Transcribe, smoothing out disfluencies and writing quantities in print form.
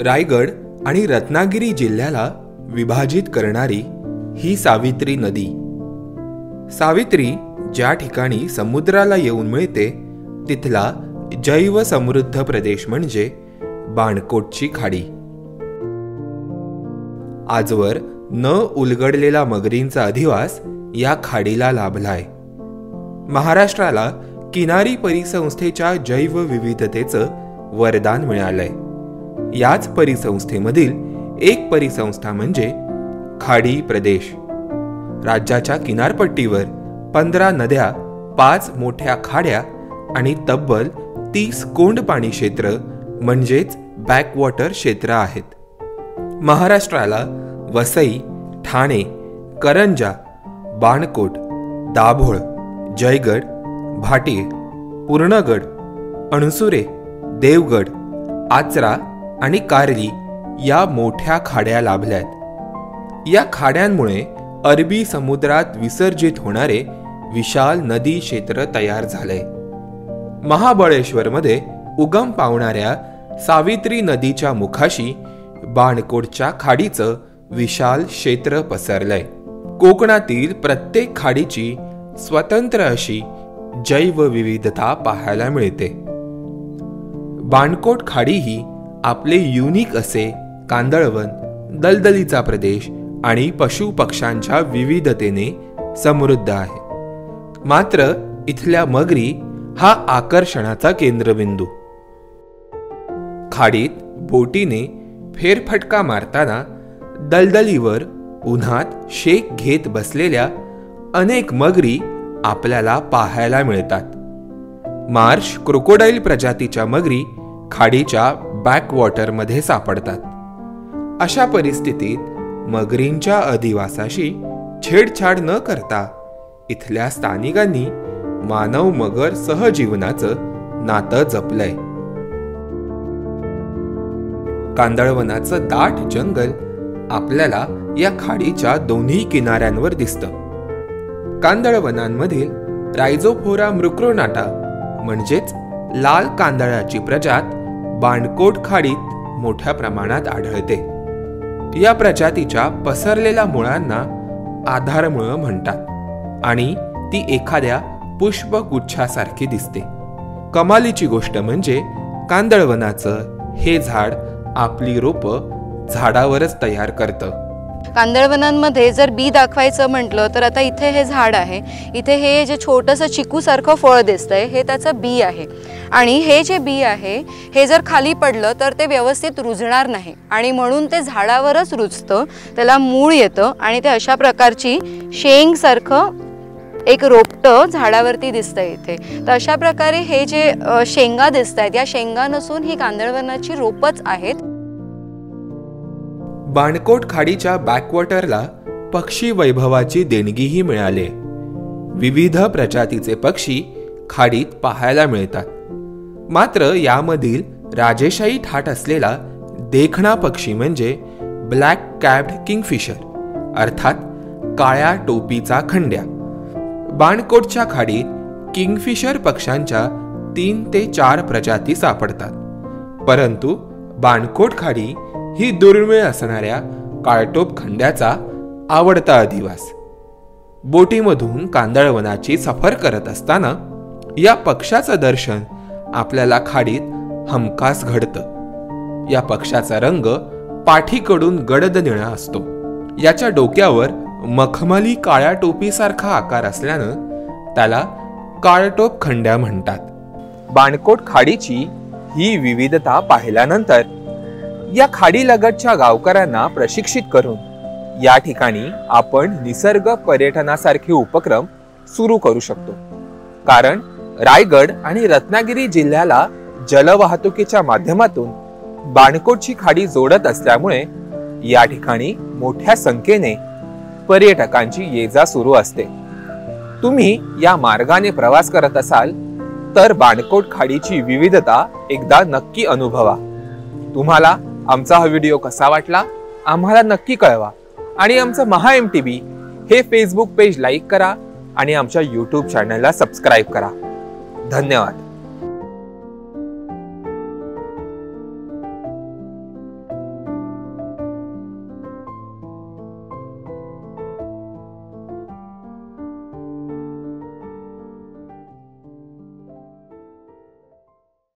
रायगड आणि रत्नागिरी जिल्ह्याला विभाजित करणारी ही सावित्री नदी। सावित्री ज्या ठिकाणी समुद्राला येऊन मिळते तिथला जैव समृद्ध प्रदेश म्हणजे बाणकोटची खाडी। आजवर न उलगडलेला मगरींचा अधिवास या खाडीला लाभलाय। महाराष्ट्राला किनारी परिसंस्थेच्या जैव विविधतेचं वरदान मिळालंय। याच परिसंस्थेमधील एक परिसंस्था म्हणजे खाडी प्रदेश। राज्याच्या किनारपट्टीवर 15 नद्या, 5 मोठ्या खाड्या आणि तब्बल 30 कोंडपाणी क्षेत्र म्हणजेच बॅकवॉटर क्षेत्र आहेत। महाराष्ट्राला वसई, ठाणे, करंजा, बाणकोट, दाभोळ, जयगड, भाटीर, पूर्णगड, अणसुरे, देवगड, आचरा आणि कार्ली या मोठ्या खाड्या लाभल्यात। या खाड्यांमुळे अरबी समुद्रात विसर्जित होणारे विशाल नदी क्षेत्र तयार झाले। महाबळेश्वरमध्ये उगम पावणाऱ्या सावित्री नदीच्या मुखाशी बाणकोटच्या खाडीचं विशाल क्षेत्र पसरलंय। कोकणातील प्रत्येक खाडीची स्वतंत्र अशी जैव विविधता पाहायला मिळते। बाणकोट खाडी ही आपले युनिक असे कांदळवन, दलदलीचा प्रदेश आणि पशु पक्ष्यांच्या विविधतेने समृद्ध आहे। मात्र इथल्या मगरी हा आकर्षणाचा केंद्रबिंदू। खाडीत बोटीने फेरफटका मारताना दलदलीवर उन्हात शेक घेत बसलेल्या अनेक मगरी आपल्याला पाहायला मिळतात। मार्श क्रोकोडाईल प्रजातीच्या मगरी खाडीच्या बॅकवॉटरमध्ये सापडतात। अशा परिस्थितीत मगरींच्या अधिवासाशी छेडछाड न करता इथल्या स्थानिकांनी मानव मगर सहजीवनाचं नातं जपलंय। कांदळवनाचं दाट जंगल आपल्याला या खाडीच्या दोन्ही किनाऱ्यांवर दिसतं। कांदळवनांमधील रायझोफोरा म्रुक्रोनाटा म्हणजेच लाल कांदळाची प्रजात बाणकोट खाडीत मोठ्या प्रमाणात आढळते। या प्रजातीच्या पसरलेल्या मुळांना आधारमुळं म्हणतात आणि ती एखाद्या पुष्पगुच्छासारखी दिसते। कमालीची गोष्ट म्हणजे कांदळवनाचं हे झाड आपली रोपं झाडावरच तयार करतं। कांदळवनांमध्ये जर बी दाखवायचं म्हटलं तर आता इथे हे झाड आहे, इथे हे जे छोटंसं चिकूसारखं फळ दिसतंय हे त्याचं बी आहे आणि हे जे बी आहे हे जर खाली पडलं तर ते व्यवस्थित रुजणार नाही आणि म्हणून ते झाडावरच रुजतं, त्याला मूळ येतं आणि ते अशा प्रकारची शेंगसारखं एक रोपटं झाडावरती दिसतंय इथे। तर अशा प्रकारे हे जे शेंगा दिसत आहेत या शेंगा नसून ही कांदळवनाची रोपच आहेत। बाणकोट खाडीच्या बॅकवॉटरला पक्षी वैभवाची देणगीही मिळाली। विविध प्रजातीचे पक्षी खाडीत पाहायला मिळतात। मात्र यामधील राजेशाही ठाट असलेला देखणा पक्षी म्हणजे ब्लॅक कॅप्ड किंगफिशर अर्थात काळ्या टोपीचा खंड्या। बाणकोटच्या खाडीत किंगफिशर पक्ष्यांच्या 3 ते 4 प्रजाती सापडतात, परंतु बाणकोट खाडी ही दुर्मिळ असणाऱ्या काळटोप खंड्याचा आवडता अधिवास। बोटीमधून कांदळवनाची सफर करत असताना या पक्षाचं दर्शन आपल्याला खाडीत हमखास घडतं। या पक्षाचा रंग पाठीकडून गडद निळा असतो। याच्या डोक्यावर मखमली काळ्या टोपीसारखा आकार असल्यानं त्याला काळटोप खंड्या म्हणतात। बाणकोट खाडीची ही विविधता पाहिल्यानंतर या खाडीलगतच्या गावकऱ्यांना प्रशिक्षित करून या ठिकाणी आपण निसर्ग पर्यटनासारखे उपक्रम सुरू करू शकतो। कारण रायगड आणि रत्नागिरी जिल्ह्याला जलवाहतुकीच्या माध्यमातून बाणकोटची खाडी जोडत असल्यामुळे या ठिकाणी मोठ्या संख्येने पर्यटकांची ये-जा सुरू असते। तुम्ही या मार्गाने प्रवास करत असाल तर बाणकोट खाडीची विविधता एकदा नक्की अनुभवा। तुम्हाला आमचा हा व्हिडिओ कसा वाटला आम्हाला नक्की कळवा आणि आमचं महा MTV हे फेसबुक पेज लाईक करा आणि आमच्या YouTube चॅनलला सबस्क्राईब करा। धन्यवाद।